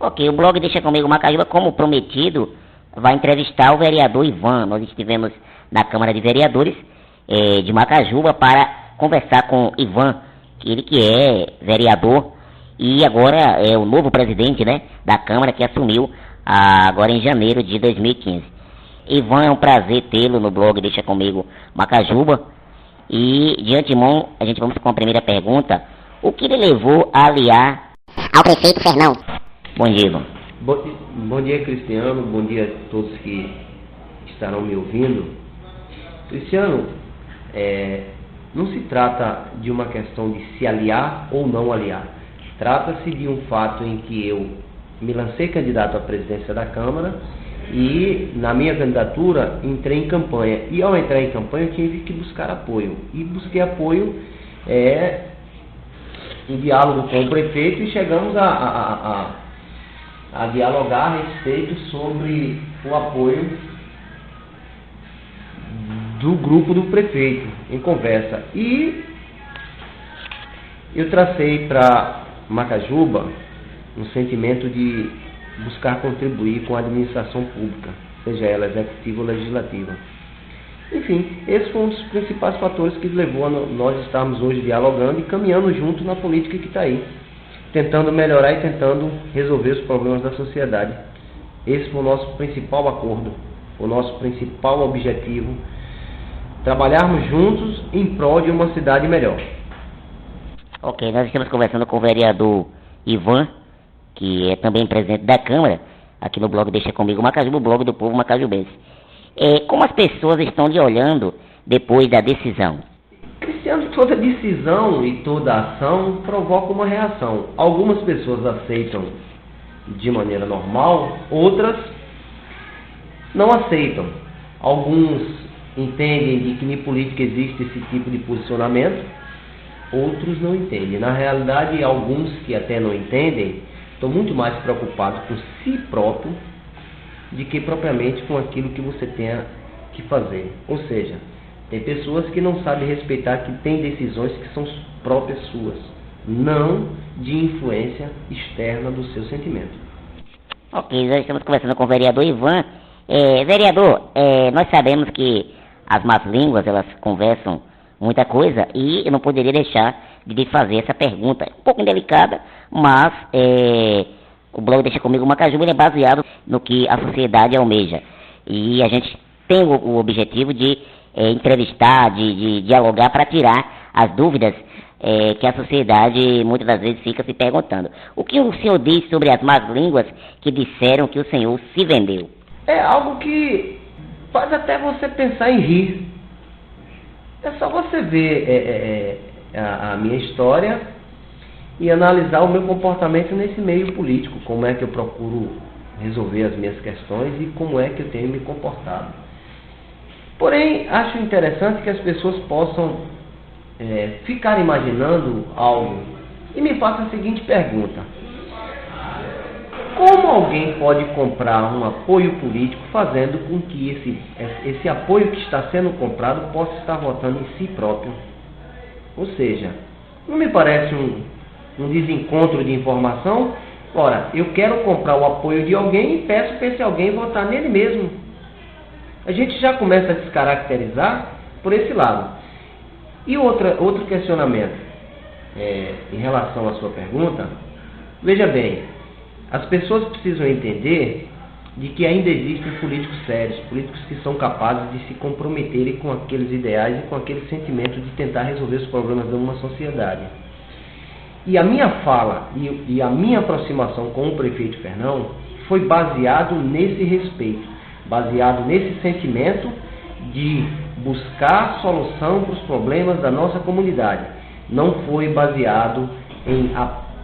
Ok, o blog Deixa Comigo Macajuba, como prometido, vai entrevistar o vereador Ivan. Nós estivemos na Câmara de Vereadores de Macajuba para conversar com Ivan, ele que é vereador e agora é o novo presidente, né, da Câmara, que assumiu agora em janeiro de 2015. Ivan, é um prazer tê-lo no blog Deixa Comigo Macajuba. E de antemão, a gente vamos com a primeira pergunta. O que lhe levou a aliar ao prefeito Fernão? Bom dia, Ivan. Bom dia, Cristiano. Bom dia a todos que estarão me ouvindo. Cristiano, não se trata de uma questão de se aliar ou não aliar. Trata-se de um fato em que eu me lancei candidato à presidência da Câmara e, na minha candidatura, entrei em campanha. E, ao entrar em campanha, eu tive que buscar apoio. E busquei apoio em diálogo com o prefeito e chegamos a dialogar a respeito sobre o apoio do grupo do prefeito em conversa. E eu tracei para Macajuba um sentimento de buscar contribuir com a administração pública, seja ela executiva ou legislativa. Enfim, esse foi um dos principais fatores que levou a nós estarmos hoje dialogando e caminhando junto na política que está aí, tentando melhorar e tentando resolver os problemas da sociedade. Esse foi o nosso principal acordo, o nosso principal objetivo, trabalharmos juntos em prol de uma cidade melhor. Ok, nós estamos conversando com o vereador Ivan, que é também presidente da Câmara, aqui no blog Deixa Comigo Macajuba, o blog do povo macajubense. Como as pessoas estão lhe olhando depois da decisão? Cristiano, toda decisão e toda ação provoca uma reação. Algumas pessoas aceitam de maneira normal, outras não aceitam. Alguns entendem de que em política existe esse tipo de posicionamento, outros não entendem. Na realidade, alguns que até não entendem estão muito mais preocupados com si próprio do que propriamente com aquilo que você tenha que fazer. Ou seja, tem pessoas que não sabem respeitar que tem decisões que são próprias suas, não de influência externa do seu sentimento. Ok, nós estamos conversando com o vereador Ivan. Vereador, nós sabemos que as más línguas, elas conversam muita coisa e eu não poderia deixar de lhe fazer essa pergunta, um pouco indelicada, mas o blog Deixa Comigo Macajuba ele é baseado no que a sociedade almeja. E a gente tem o objetivo de entrevistar, de dialogar para tirar as dúvidas que a sociedade muitas das vezes fica se perguntando. O que o senhor diz sobre as más línguas que disseram que o senhor se vendeu? É algo que faz até você pensar em rir. É só você ver a minha história e analisar o meu comportamento nesse meio político, como é que eu procuro resolver as minhas questões e como é que eu tenho me comportado. Porém, acho interessante que as pessoas possam ficar imaginando algo e me façam a seguinte pergunta: como alguém pode comprar um apoio político fazendo com que esse apoio que está sendo comprado possa estar votando em si próprio? Ou seja, não me parece um desencontro de informação? Ora, eu quero comprar o apoio de alguém e peço para esse alguém votar nele mesmo. A gente já começa a descaracterizar por esse lado. E outro questionamento em relação à sua pergunta, veja bem, as pessoas precisam entender de que ainda existem políticos sérios, políticos que são capazes de se comprometerem com aqueles ideais e com aquele sentimento de tentar resolver os problemas de uma sociedade. E a minha fala e a minha aproximação com o prefeito Fernão foi baseado nesse respeito, baseado nesse sentimento de buscar solução para os problemas da nossa comunidade. Não foi baseado em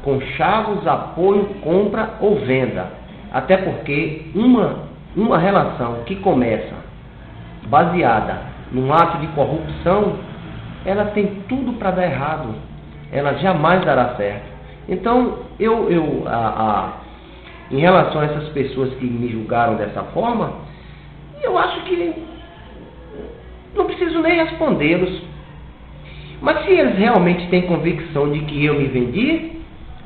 conchavos, apoio, compra ou venda. Até porque uma relação que começa baseada num ato de corrupção, ela tem tudo para dar errado. Ela jamais dará certo. Então, em relação a essas pessoas que me julgaram dessa forma, eu acho que não preciso nem respondê-los. Mas se eles realmente têm convicção de que eu me vendi,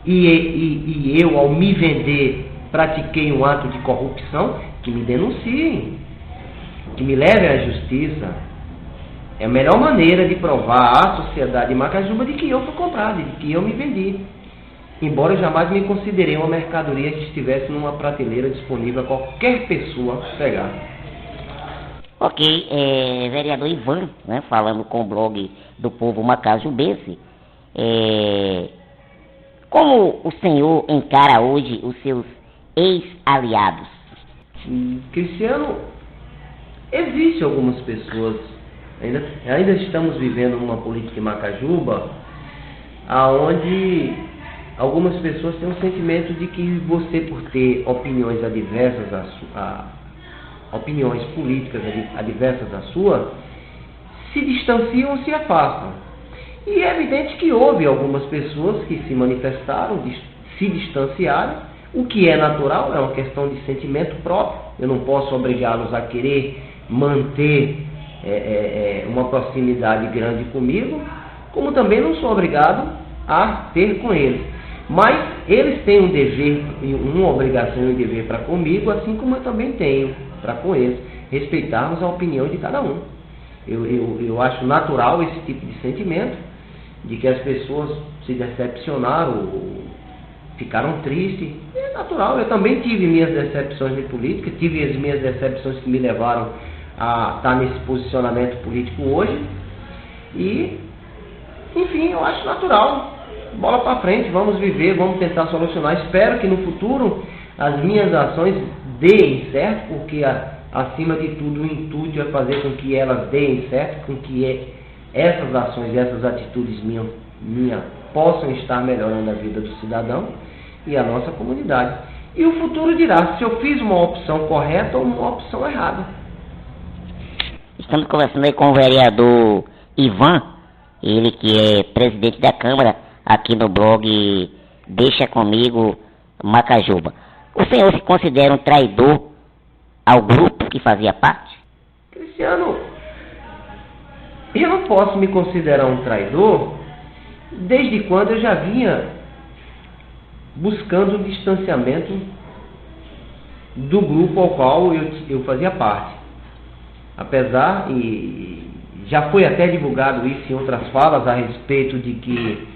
e eu, ao me vender, pratiquei um ato de corrupção, que me denunciem, que me levem à justiça. É a melhor maneira de provar à sociedade de Macajuba de que eu fui comprado, de que eu me vendi. Embora eu jamais me considerei uma mercadoria que estivesse numa prateleira disponível a qualquer pessoa pegar. Ok, vereador Ivan, né, falando com o blog do povo macajubense, como o senhor encara hoje os seus ex-aliados? Cristiano, existem algumas pessoas, ainda estamos vivendo uma política em Macajuba, onde algumas pessoas têm um sentimento de que você, por ter opiniões adversas opiniões políticas adversas à sua, se distanciam ou se afastam. E é evidente que houve algumas pessoas que se manifestaram, se distanciaram, o que é natural, é uma questão de sentimento próprio. Eu não posso obrigá-los a querer manter uma proximidade grande comigo, como também não sou obrigado a ter com eles. Mas eles têm um dever, uma obrigação e um dever para comigo, assim como eu também tenho para com eles, respeitarmos a opinião de cada um. Eu acho natural esse tipo de sentimento, de que as pessoas se decepcionaram, ou ficaram tristes. É natural, eu também tive minhas decepções de política, tive as minhas decepções que me levaram a estar nesse posicionamento político hoje. E, enfim, eu acho natural. Bola para frente, vamos viver, vamos tentar solucionar. Espero que no futuro as minhas ações deem certo, porque acima de tudo o intuito é fazer com que elas deem certo, com que essas ações, essas atitudes minhas possam estar melhorando a vida do cidadão e a nossa comunidade. E o futuro dirá se eu fiz uma opção correta ou uma opção errada. Estamos conversando aí com o vereador Ivan, ele que é presidente da Câmara, aqui no blog Deixa Comigo Macajuba. O senhor se considera um traidor ao grupo que fazia parte? Cristiano, eu não posso me considerar um traidor desde quando eu já vinha buscando o distanciamento do grupo ao qual eu fazia parte. Apesar, e já foi até divulgado isso em outras falas a respeito de que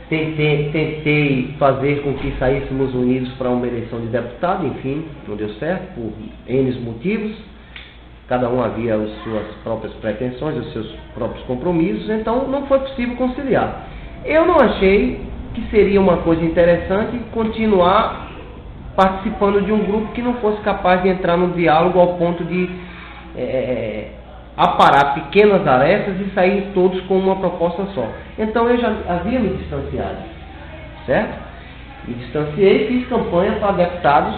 tentei fazer com que saíssemos unidos para uma eleição de deputado, enfim, não deu certo, por N motivos. Cada um havia as suas próprias pretensões, os seus próprios compromissos, então não foi possível conciliar. Eu não achei que seria uma coisa interessante continuar participando de um grupo que não fosse capaz de entrar no diálogo ao ponto de aparar pequenas arestas e sair todos com uma proposta só. Então eu já havia me distanciado, certo? Me distanciei e fiz campanha para deputados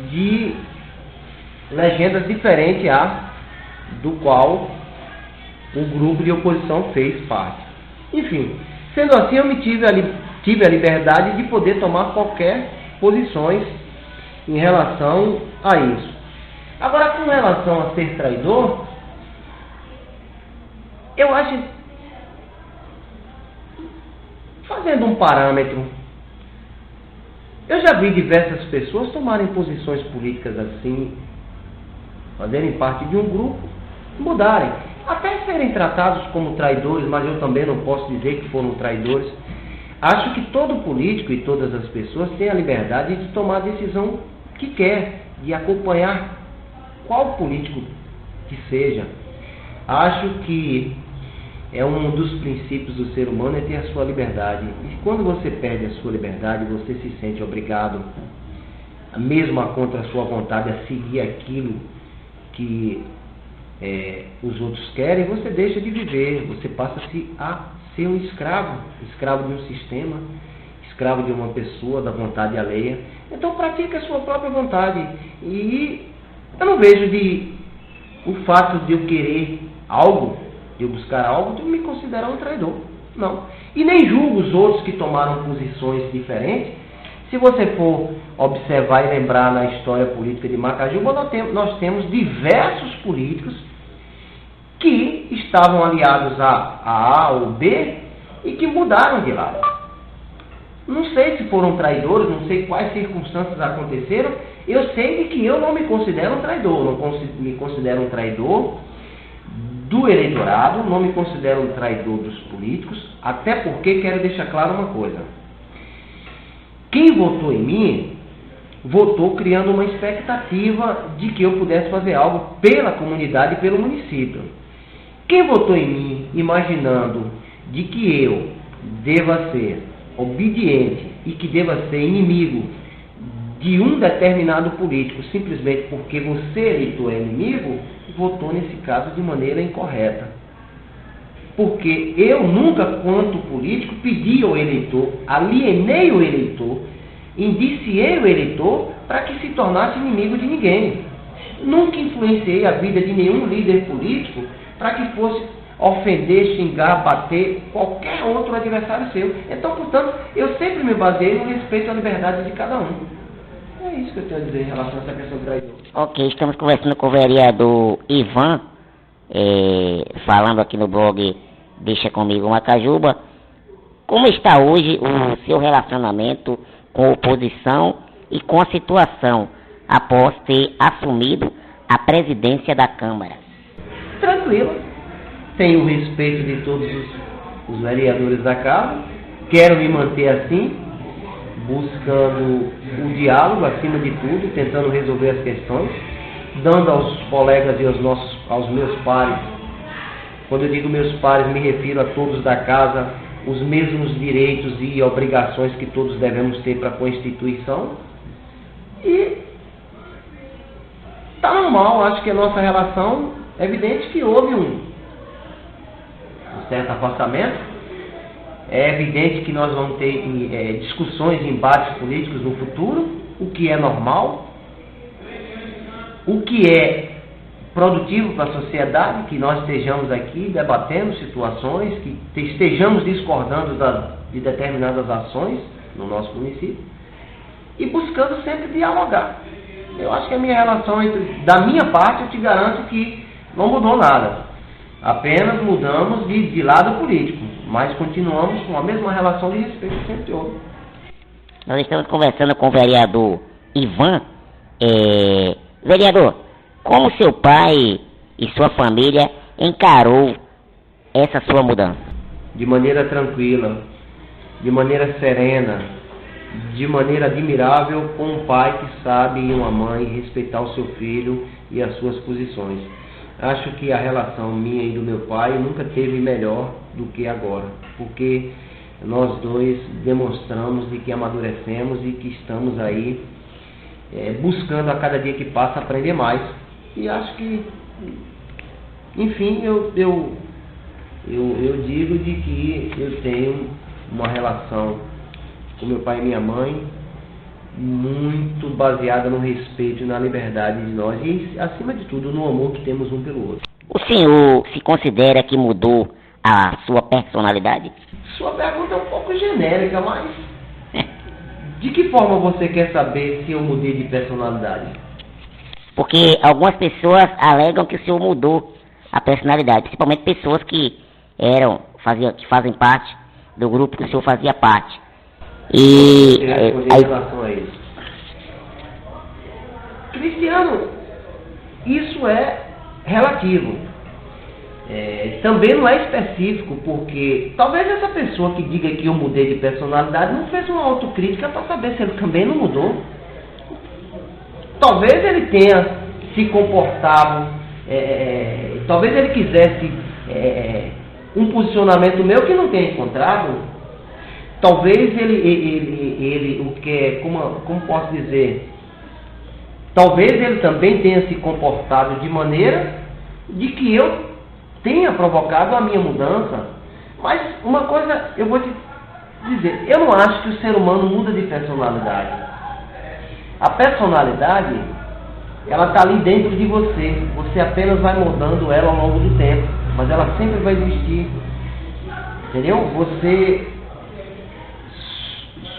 de legendas diferentes do qual o grupo de oposição fez parte. Enfim, sendo assim, eu tive a liberdade de poder tomar qualquer posições em relação a isso. Agora, com relação a ser traidor, eu acho, fazendo um parâmetro, eu já vi diversas pessoas tomarem posições políticas assim, fazerem parte de um grupo, mudarem, até serem tratados como traidores, mas eu também não posso dizer que foram traidores. Acho que todo político e todas as pessoas têm a liberdade de tomar a decisão que quer, de acompanhar qual político que seja. Acho que é um dos princípios do ser humano é ter a sua liberdade. E quando você perde a sua liberdade, você se sente obrigado, mesmo contra a sua vontade, a seguir aquilo que os outros querem, você deixa de viver, você passa a ser um escravo de um sistema, escravo de uma pessoa, da vontade alheia. Então pratique a sua própria vontade. E eu não vejo o fato de eu querer algo, de eu buscar algo, de eu me considerar um traidor. Não. E nem julgo os outros que tomaram posições diferentes. Se você for observar e lembrar na história política de Macajuba, nós temos diversos políticos que estavam aliados a A ou B e que mudaram de lado. Não sei se foram traidores, não sei quais circunstâncias aconteceram. Eu sei de que eu não me considero um traidor. Não me considero um traidor do eleitorado, não me considero um traidor dos políticos, até porque quero deixar claro uma coisa. Quem votou em mim, votou criando uma expectativa de que eu pudesse fazer algo pela comunidade e pelo município. Quem votou em mim, imaginando de que eu deva ser obediente e que deva ser inimigo de um determinado político, simplesmente porque você, eleitor, é inimigo, votou nesse caso de maneira incorreta. Porque eu nunca, quanto político, pedi ao eleitor, alienei o eleitor, indiciei o eleitor para que se tornasse inimigo de ninguém. Nunca influenciei a vida de nenhum líder político para que fosse ofender, xingar, bater qualquer outro adversário seu. Então, portanto, eu sempre me baseio no respeito à liberdade de cada um. É isso que eu tenho a dizer em relação a essa questão do traidor. Ok, estamos conversando com o vereador Ivan, falando aqui no blog Deixa Comigo Macajuba. Como está hoje o seu relacionamento com a oposição e com a situação após ter assumido a presidência da Câmara? Tranquilo. Tenho o respeito de todos os vereadores da Casa. Quero me manter assim, buscando o diálogo acima de tudo, tentando resolver as questões, dando aos colegas e aos meus pares, quando eu digo meus pares, me refiro a todos da Casa, os mesmos direitos e obrigações que todos devemos ter para a Constituição. E está normal, acho que a nossa relação, é evidente que houve um certo afastamento. É evidente que nós vamos ter discussões e embates políticos no futuro, o que é normal, o que é produtivo para a sociedade, que nós estejamos aqui debatendo situações, que estejamos discordando de determinadas ações no nosso município e buscando sempre dialogar. Eu acho que a minha relação, da minha parte, eu te garanto que não mudou nada. Apenas mudamos de lado político, mas continuamos com a mesma relação de respeito que sempre houve. Nós estamos conversando com o vereador Ivan. Vereador, como seu pai e sua família encarou essa sua mudança? De maneira tranquila, de maneira serena, de maneira admirável, com um pai que sabe e uma mãe respeitar o seu filho e as suas posições. Acho que a relação minha e do meu pai nunca teve melhor do que agora, porque nós dois demonstramos de que amadurecemos e que estamos aí buscando a cada dia que passa aprender mais. E acho que, enfim, eu digo de que eu tenho uma relação com meu pai e minha mãe muito baseada no respeito e na liberdade de nós e, acima de tudo, no amor que temos um pelo outro. O senhor se considera que mudou a sua personalidade? Sua pergunta é um pouco genérica, mas de que forma você quer saber se eu mudei de personalidade? Porque algumas pessoas alegam que o senhor mudou a personalidade, principalmente pessoas que fazem parte do grupo que o senhor fazia parte. E em relação a isso, Cristiano, isso é relativo. Também não é específico, porque talvez essa pessoa que diga que eu mudei de personalidade não fez uma autocrítica para saber se ele também não mudou. Talvez ele tenha se comportado, talvez ele quisesse um posicionamento meu que não tenha encontrado. Talvez ele o que é, como posso dizer, talvez ele também tenha se comportado de maneira de que eu tenha provocado a minha mudança. Mas uma coisa eu vou te dizer, eu não acho que o ser humano muda de personalidade. A personalidade, ela está ali dentro de você. Você apenas vai moldando ela ao longo do tempo, mas ela sempre vai existir. Entendeu?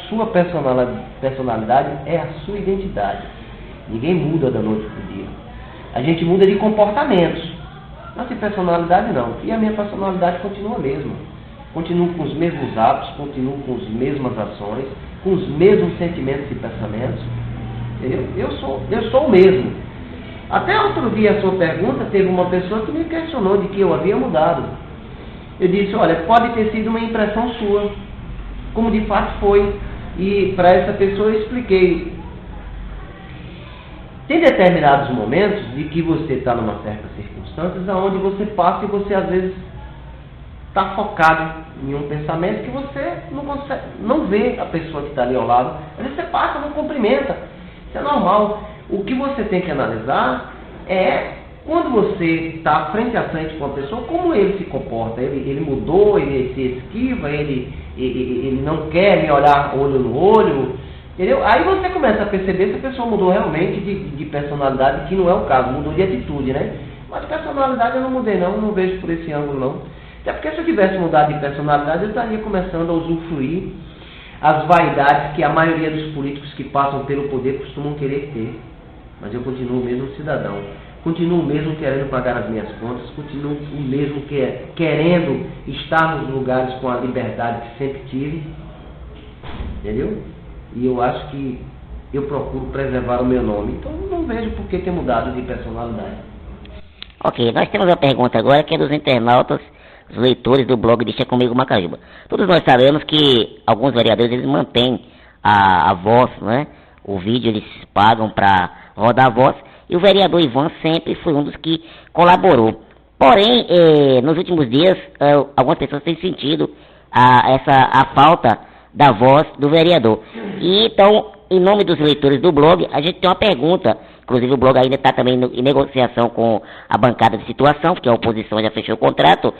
Sua personalidade é a sua identidade. Ninguém muda da noite para o dia. A gente muda de comportamentos, mas de personalidade não. E a minha personalidade continua a mesma. continuo com os mesmos hábitos, continuo com as mesmas ações, com os mesmos sentimentos e pensamentos. Entendeu? Eu sou o mesmo. Até outro dia a sua pergunta, teve uma pessoa que me questionou de que eu havia mudado. Eu disse, olha, pode ter sido uma impressão sua, como de fato foi. E para essa pessoa eu expliquei. Tem determinados momentos de que você está numa certa circunstância onde você passa e você às vezes está focado em um pensamento que você não vê a pessoa que está ali ao lado. Às vezes você passa, não cumprimenta. Isso é normal. O que você tem que analisar é quando você está frente a frente com a pessoa, como ele se comporta. Ele mudou, ele se esquiva, ele não quer me olhar olho no olho. Entendeu? Aí você começa a perceber se a pessoa mudou realmente de personalidade, que não é o caso, mudou de atitude, né? Mas de personalidade eu não mudei não vejo por esse ângulo não. Até porque se eu tivesse mudado de personalidade, eu estaria começando a usufruir as vaidades que a maioria dos políticos que passam pelo poder costumam querer ter. Mas eu continuo o mesmo cidadão, continuo o mesmo querendo pagar as minhas contas, continuo o mesmo querendo estar nos lugares com a liberdade que sempre tive. Entendeu? E eu acho que eu procuro preservar o meu nome. Então não vejo por que ter mudado de personalidade. Ok, nós temos uma pergunta agora que é dos internautas, os leitores do blog Deixa Comigo Macajuba. Todos nós sabemos que alguns vereadores eles mantêm a voz, né? O vídeo eles pagam para rodar a voz. E o vereador Ivan sempre foi um dos que colaborou. Porém, nos últimos dias, algumas pessoas têm sentido a falta da voz do vereador. E então, em nome dos leitores do blog, a gente tem uma pergunta. Inclusive o blog ainda está também em negociação com a bancada de situação, porque a oposição já fechou o contrato.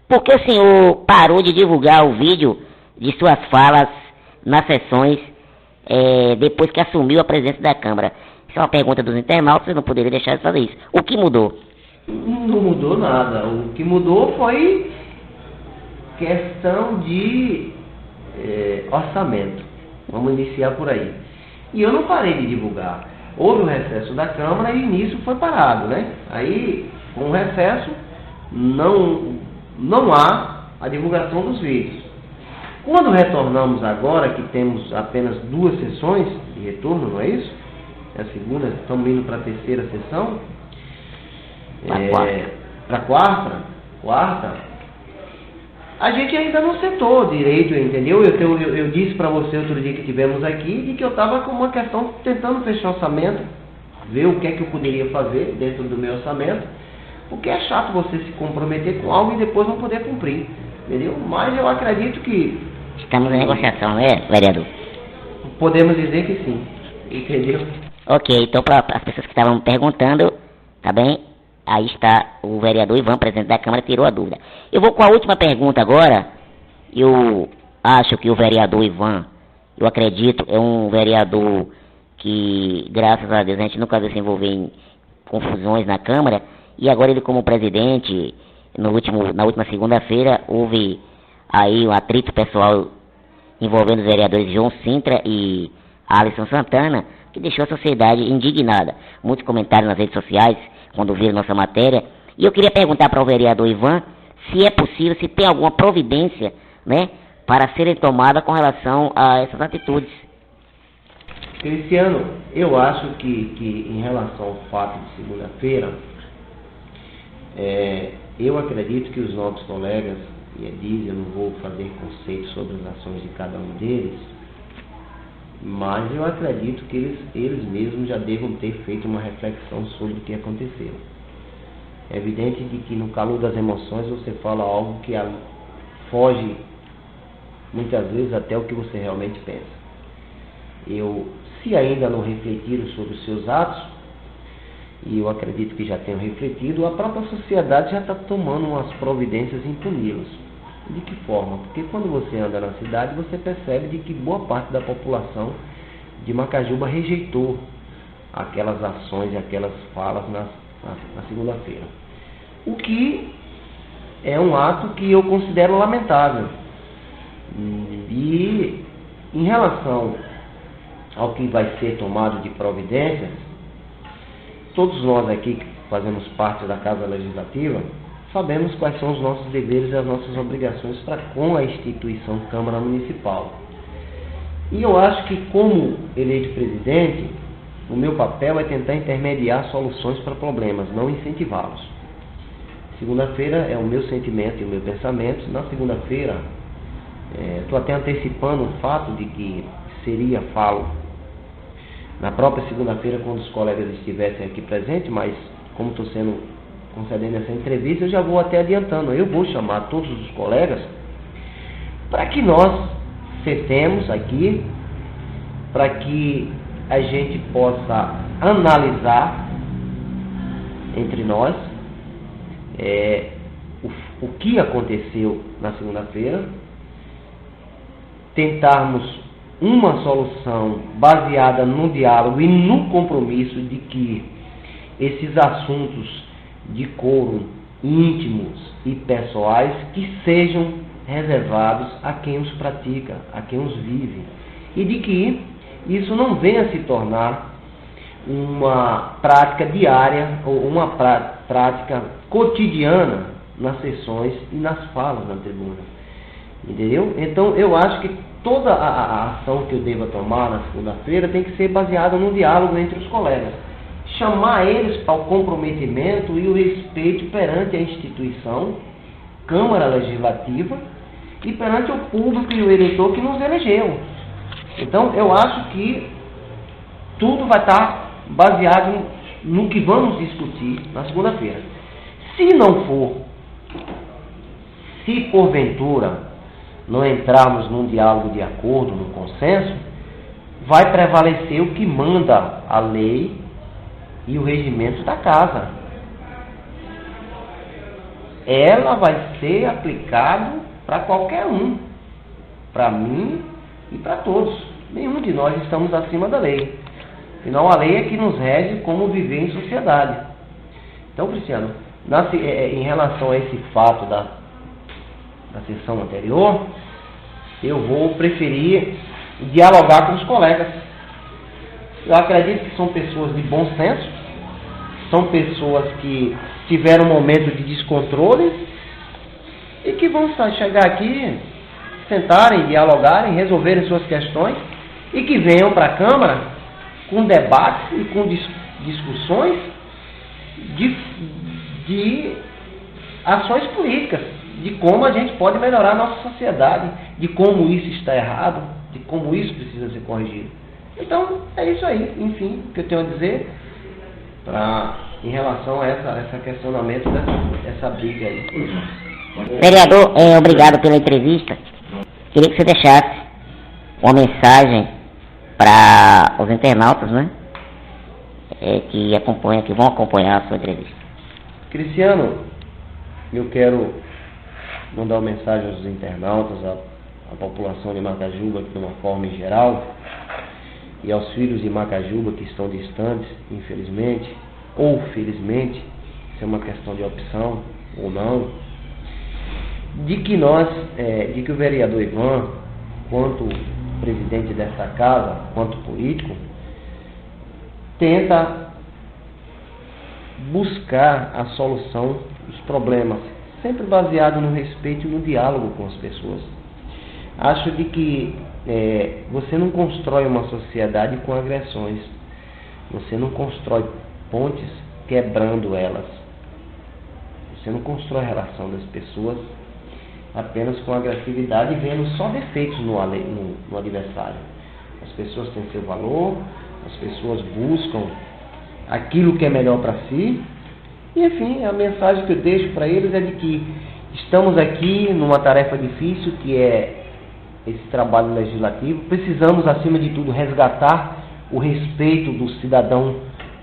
Por que o senhor parou de divulgar o vídeo de suas falas nas sessões depois que assumiu a presidência da Câmara? Isso é uma pergunta dos internautas, eu não poderia deixar de fazer isso. O que mudou? Não mudou nada. O que mudou foi questão de orçamento. Vamos iniciar por aí. E eu não parei de divulgar. Houve o recesso da Câmara e nisso foi parado, né? Aí, com o recesso, não há a divulgação dos vídeos. Quando retornamos agora, que temos apenas 2 sessões de retorno, não é isso? É a segunda, estamos indo para a terceira sessão. Para a quarta. A gente ainda não sentou direito, entendeu? Eu disse para você outro dia que tivemos aqui de que eu estava com uma questão tentando fechar o orçamento, ver o que é que eu poderia fazer dentro do meu orçamento, porque é chato você se comprometer com algo e depois não poder cumprir, entendeu? Mas eu acredito que... Estamos em negociação, né, vereador? Podemos dizer que sim, entendeu? Ok, então para as pessoas que estavam perguntando, tá bem? Aí está o vereador Ivan, presidente da Câmara, tirou a dúvida. Eu vou com a última pergunta agora. Eu acho que o vereador Ivan, eu acredito, é um vereador que, graças a Deus, a gente nunca viu se envolver em confusões na Câmara. E agora ele como presidente, na última segunda-feira, houve aí um atrito pessoal envolvendo os vereadores João Sintra e Alisson Santana, que deixou a sociedade indignada. Muitos comentários nas redes sociais, quando viram nossa matéria, e eu queria perguntar para o vereador Ivan se é possível, se tem alguma providência, né, para serem tomada com relação a essas atitudes. Cristiano, eu acho que em relação ao fato de segunda-feira, eu acredito que os nossos colegas, e eu não vou fazer conceito sobre as ações de cada um deles, mas eu acredito que eles mesmos já devam ter feito uma reflexão sobre o que aconteceu. É evidente de que no calor das emoções você fala algo que foge muitas vezes até o que você realmente pensa. Se ainda não refletiram sobre os seus atos, e eu acredito que já tenham refletido, a própria sociedade já está tomando umas providências em puni-los. De que forma? Porque quando você anda na cidade, você percebe de que boa parte da população de Macajuba rejeitou aquelas ações e aquelas falas na segunda-feira. O que é um ato que eu considero lamentável. E em relação ao que vai ser tomado de providências, todos nós aqui que fazemos parte da Casa Legislativa sabemos quais são os nossos deveres e as nossas obrigações para com a instituição Câmara Municipal. E eu acho que, como eleito presidente, o meu papel é tentar intermediar soluções para problemas, não incentivá-los. Segunda-feira é o meu sentimento e o meu pensamento. Na segunda-feira, estou até antecipando o fato de que falo na própria segunda-feira, quando os colegas estivessem aqui presentes, mas como estou concedendo essa entrevista, eu já vou até adiantando. Eu vou chamar todos os colegas para que nós sentemos aqui, para que a gente possa analisar entre nós o que aconteceu na segunda-feira, tentarmos uma solução baseada no diálogo e no compromisso de que esses assuntos de coro íntimos e pessoais que sejam reservados a quem os pratica, a quem os vive, e de que isso não venha se tornar uma prática diária ou uma prática cotidiana nas sessões e nas falas na tribuna. Entendeu? Então eu acho que toda a ação que eu deva tomar na segunda-feira tem que ser baseada no diálogo entre os colegas. Chamar eles para o comprometimento e o respeito perante a instituição, Câmara Legislativa, e perante o público e o eleitor que nos elegeu. Então eu acho que tudo vai estar baseado no que vamos discutir na segunda-feira. Se não for, se porventura não entrarmos num diálogo de acordo, num consenso, vai prevalecer o que manda a lei e o regimento da casa. Ela vai ser aplicada para qualquer um, para mim e para todos. Nenhum de nós estamos acima da lei. Afinal, a lei é que nos rege como viver em sociedade. Então, Cristiano, em relação a esse fato da sessão anterior, eu vou preferir dialogar com os colegas. Eu acredito que são pessoas de bom senso, são pessoas que tiveram um momento de descontrole e que vão chegar aqui, sentarem, dialogarem, resolverem suas questões e que venham para a Câmara com debates e com discussões de ações políticas, de como a gente pode melhorar a nossa sociedade, de como isso está errado, de como isso precisa ser corrigido. Então, é isso aí, enfim, o que eu tenho a dizer em relação a esse questionamento dessa briga aí. Vereador, obrigado pela entrevista. Queria que você deixasse uma mensagem para os internautas, né? Que vão acompanhar a sua entrevista. Cristiano, eu quero mandar uma mensagem aos internautas, à população de Macajuba, de uma forma em geral, e aos filhos de Macajuba que estão distantes, infelizmente, ou felizmente, isso é uma questão de opção ou não, de que o vereador Ivan, quanto presidente dessa casa, quanto político, tenta buscar a solução dos problemas, sempre baseado no respeito e no diálogo com as pessoas. Acho de que você não constrói uma sociedade com agressões, você não constrói pontes quebrando elas, você não constrói a relação das pessoas apenas com agressividade e vendo só defeitos no adversário. As pessoas têm seu valor, as pessoas buscam aquilo que é melhor para si. E, enfim, a mensagem que eu deixo para eles é de que estamos aqui numa tarefa difícil, que é esse trabalho legislativo. Precisamos, acima de tudo, resgatar o respeito do cidadão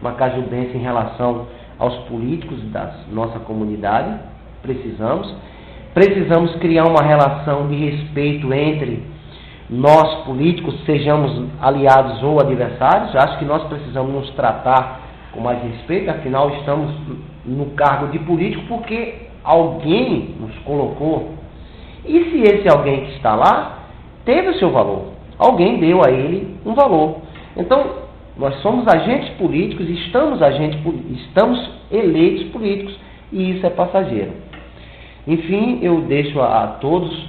macajubense em relação aos políticos da nossa comunidade. Precisamos criar uma relação de respeito entre nós políticos, sejamos aliados ou adversários. Acho que nós precisamos nos tratar com mais respeito, afinal estamos no cargo de político porque alguém nos colocou. E se esse alguém que está lá teve o seu valor, alguém deu a ele um valor. Então, nós somos agentes políticos, estamos eleitos políticos, e isso é passageiro. Enfim, eu deixo a todos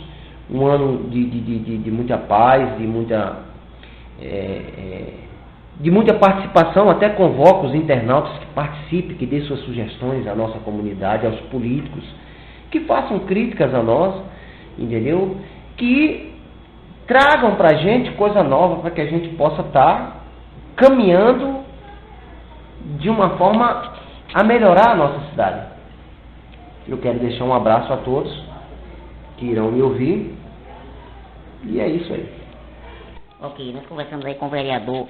um ano de muita paz, de muita participação. Até convoco os internautas que participem, que dêem suas sugestões à nossa comunidade, aos políticos, que façam críticas a nós, entendeu? Que tragam para a gente coisa nova, para que a gente possa estar caminhando de uma forma a melhorar a nossa cidade. Eu quero deixar um abraço a todos que irão me ouvir, e é isso aí. Ok, nós conversamos aí com o vereador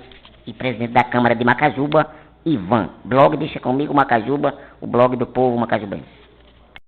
e presidente da Câmara de Macajuba, Ivan. Blog Deixa Comigo Macajuba, o blog do povo macajubense.